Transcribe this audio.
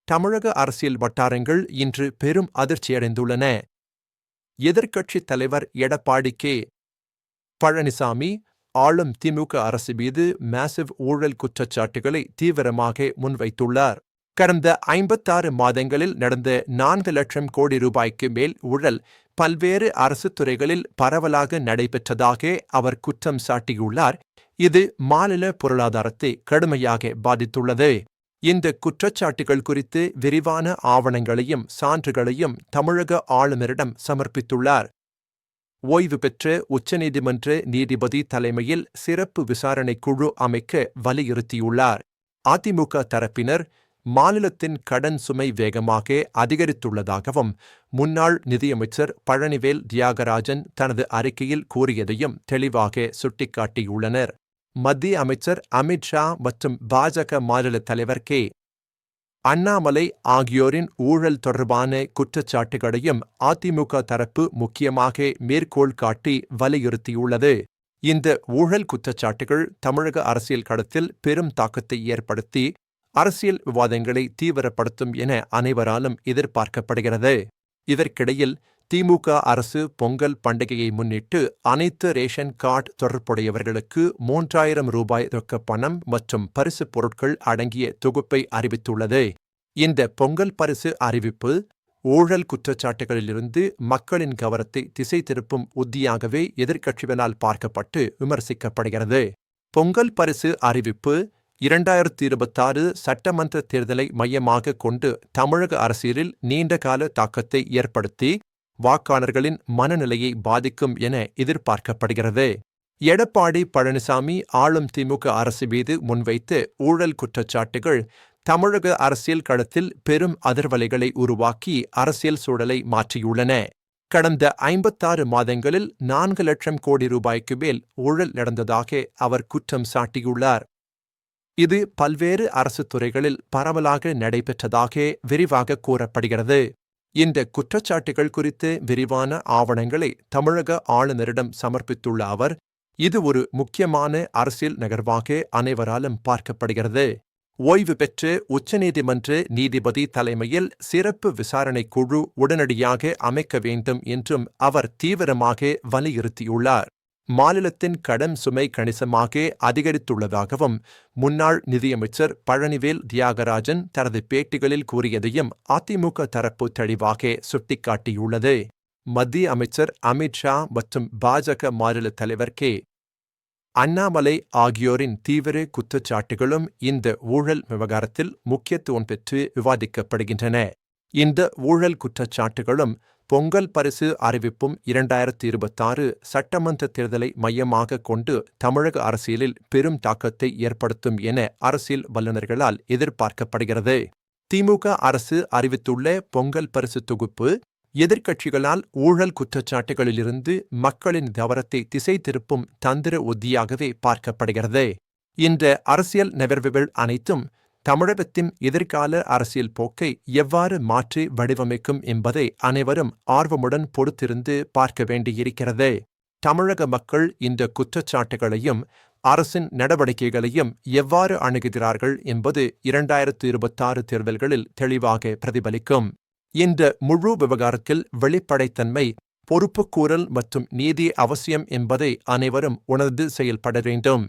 தமிழக அரசியல் வட்டாரங்கள் இன்று பெரும் அதிர்ச்சியடைந்துள்ளன. எதிர்க்கட்சித் தலைவர் எடப்பாடி கே. பழனிசாமி ஆளும் திமுக அரசு மீது மேசிவ் ஊழல் குற்றச்சாட்டுகளை தீவிரமாக முன்வைத்துள்ளார். கடந்த 56 மாதங்களில் நடந்த 4 லட்சம் கோடி ரூபாய்க்கு மேல் ஊழல் பல்வேறு அரசு துறைகளில் பரவலாக நடைபெற்றதாக அவர் குற்றம் சாட்டியுள்ளார். இது மாநில பொருளாதாரத்தை கடுமையாக பாதித்துள்ளது. இந்த குற்றச்சாட்டுகள் குறித்து விரிவான ஆவணங்களையும் சான்றுகளையும் தமிழக ஆளுநரிடம் சமர்ப்பித்துள்ளார். ஓய்வு பெற்ற உச்சநீதிமன்ற நீதிபதி தலைமையில் சிறப்பு விசாரணை குழு அமைக்க வலியுறுத்தியுள்ளார். அதிமுக தரப்பினர் மாநிலத்தின் கடன் சுமை வேகமாக அதிகரித்துள்ளதாகவும் முன்னாள் நிதியமைச்சர் பழனிவேல் தியாகராஜன் தனது அறிக்கையில் கூறியதையும் தெளிவாக சுட்டிக்காட்டியுள்ளனர். மத்திய அமைச்சர் அமித் ஷா மற்றும் பாஜக மாநில தலைவர் கே. அண்ணாமலை ஆகியோரின் ஊழல் தொடர்பான குற்றச்சாட்டுகளையும் அதிமுக தரப்பு முக்கியமாக மேற்கோள் காட்டி வலியுறுத்தியுள்ளது. இந்த ஊழல் குற்றச்சாட்டுகள் தமிழக அரசியல் களத்தில் பெரும் தாக்கத்தை ஏற்படுத்தி அரசியல் விவாதங்களை தீவிரப்படுத்தும் என அனைவராலும் எதிர்பார்க்கப்படுகிறது. இதற்கிடையில் திமுக அரசு பொங்கல் பண்டிகையை முன்னிட்டு அனைத்து ரேஷன் கார்டு தொடர்புடையவர்களுக்கு 3000 ரூபாய் ரொக்கப் பணம் மற்றும் பரிசுப் பொருட்கள் அடங்கிய தொகுப்பை அறிவித்துள்ளது. இந்த பொங்கல் பரிசு அறிவிப்பு ஊழல் குற்றச்சாட்டுகளிலிருந்து மக்களின் கவனத்தை திசை திருப்பும் உத்தியாகவே எதிர்க்கட்சிகளால் பார்க்கப்பட்டு விமர்சிக்கப்படுகிறது. பொங்கல் பரிசு அறிவிப்பு 2026 சட்டமன்ற தேர்தலை மையமாக கொண்டு தமிழக அரசியலில் நீண்டகால தாக்கத்தை ஏற்படுத்தி வாக்காளர்களின் மனநிலையை பாதிக்கும் என எதிர்பார்க்கப்படுகிறது. எடப்பாடி பழனிசாமி ஆளும் திமுக அரசு மீது முன்வைத்த ஊழல் குற்றச்சாட்டுகள் தமிழக அரசியல் களத்தில் பெரும் அதிர்வலைகளை உருவாக்கி அரசியல் சூழலை மாற்றியுள்ளன. கடந்த 56 மாதங்களில் 4 லட்சம் கோடி ரூபாய்க்கு மேல் ஊழல் நடந்ததாக அவர் குற்றம் சாட்டியுள்ளார். இது பல்வேறு அரசு துறைகளில் பரவலாக நடைபெற்றதாக விரிவாக கூறப்படுகிறது. இந்த குற்றச்சாட்டுகள் குறித்து விரிவான ஆவணங்களை தமிழக ஆளுநரிடம் சமர்ப்பித்துள்ள அவர், இது ஒரு முக்கியமான அரசியல் நகர்வாக அனைவராலும் பார்க்கப்படுகிறது. ஓய்வு பெற்ற உச்சநீதிமன்ற நீதிபதி தலைமையில் சிறப்பு விசாரணை குழு உடனடியாக அமைக்க வேண்டும் என்றும் அவர் தீவிரமாக வலியுறுத்தியுள்ளார். மாநிலத்தின் கடன் சுமை கணிசமாக அதிகரித்துள்ளதாகவும் முன்னாள் நிதியமைச்சர் பழனிவேல் தியாகராஜன் தனது பேட்டிகளில் கூறியதையும் அதிமுக தரப்பு தெளிவாக சுட்டிக்காட்டியுள்ளது. மத்திய அமைச்சர் அமித் ஷா மற்றும் பாஜக மாநில தலைவர் கே. அண்ணாமலை ஆகியோரின் தீவிர குற்றச்சாட்டுகளும் இந்த ஊழல் விவகாரத்தில் முக்கியத்துவம் பெற்று விவாதிக்கப்படுகின்றன. இந்த ஊழல் குற்றச்சாட்டுகளும் பொங்கல் பரிசு அறிவிப்பும் 2026 சட்டமன்ற தேர்தலை மையமாக கொண்டு தமிழக அரசியலில் பெரும் தாக்கத்தை ஏற்படுத்தும் என அரசியல் வல்லுநர்களால் எதிர்பார்க்கப்படுகிறது. திமுக அரசு அறிவித்துள்ள பொங்கல் பரிசு தொகுப்பு எதிர்க்கட்சிகளால் ஊழல் குற்றச்சாட்டுகளிலிருந்து மக்களின் கவனத்தை திசை திருப்பும் தந்திர உத்தியாகவே பார்க்கப்படுகிறது. இந்த அரசியல் நகர்வுகள் அனைத்தும் தமிழகத்தின் எதிர்கால அரசியல் போக்கை எவ்வாறு மாற்றி வடிவமைக்கும் என்பதை அனைவரும் ஆர்வமுடன் பொறுத்திருந்து பார்க்க வேண்டியிருக்கிறது. தமிழக மக்கள் இந்த குற்றச்சாட்டுகளையும் அரசின் நடவடிக்கைகளையும் எவ்வாறு அணுகுகிறார்கள் என்பது 2026 தேர்தல்களில் தெளிவாக பிரதிபலிக்கும். இந்த முழு விவகாரத்தில் வெளிப்படைத்தன்மை, பொறுப்புக்கூறல் மற்றும் நீதி அவசியம் என்பதை அனைவரும் உணர்ந்து செயல்பட வேண்டும்.